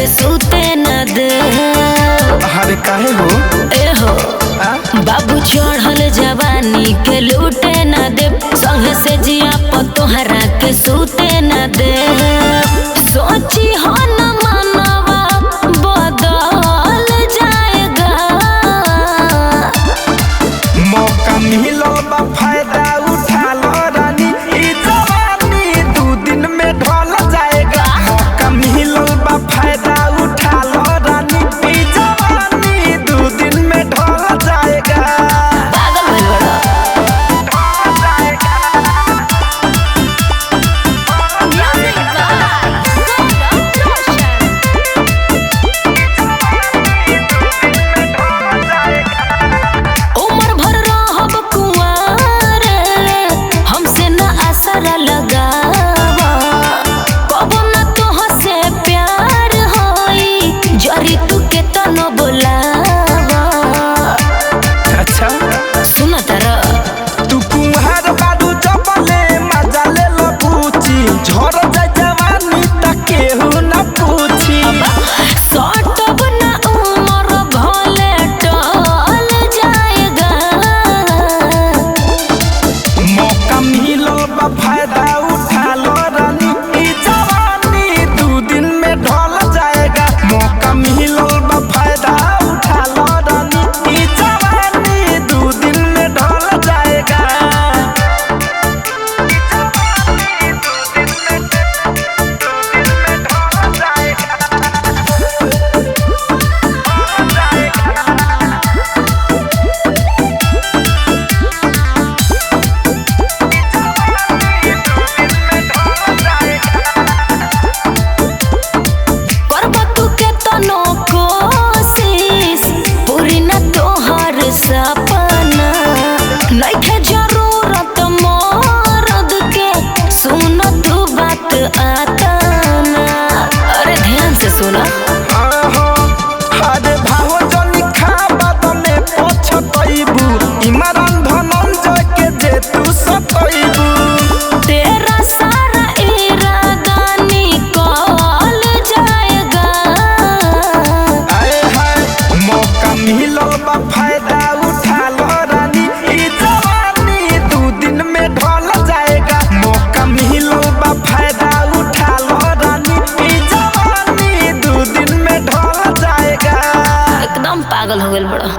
के सूते न दे। अरे काहे हो? ए हो बाबू चढ़ल जवानी के लूटे न दे, संग से जिया पतोहरा के सूते न दे। सोची हो न मनवा बदल जाएगा, मौका मिलो बा फायदा उठा लो रानी, ई जवानी 2 दिन में ढल जाएगा। मौका मिलो बा फायदा उठा लो रानी, ई जवानी 2 दिन में ढल जाएगा। पागल भइल बड़ा। उम्र भर रहब कुंवार, हमसे न असर लगावा, कबो न तोह से प्यार होई, जरी तू के तनो बोलावा। अच्छा सुन तारा तू कुंहार बाबू चपले मजा ले लो पूछी, झड़ जाए जवानी तक केहू न पूछी। सटब न उम्र भले टल जाएगा, मौका मिलो बा फायदा उठा लो रानी, ई जवानी 2 दिन में ढल जाएगा। मौका मिलो बा फायदा उठा लो रानी, ई जवानी 2 दिन में ढल जाएगा। करब तू के तनो कोशिश, पूरी न तोहर सपना, नइखे जरूरत मर्द के, सुन तू बात आता ना। अरे ध्यान से सुना, आहो, अरे भाहो जनी खाबा तने पछतइबू, इमरान धनंजय के जे तू सतइबू। तेरा सारा इरादा निकल जाएगा, आए हाय मौका मिलो बा फायदा उठा लो रानी, ई जवानी 2 दिन में ढल जाएगा। मौका मिलो बा फायदा उठा लो रानी, ई जवानी 2 दिन में ढल जाएगा। एकदम पागल हो गइल बड़ा।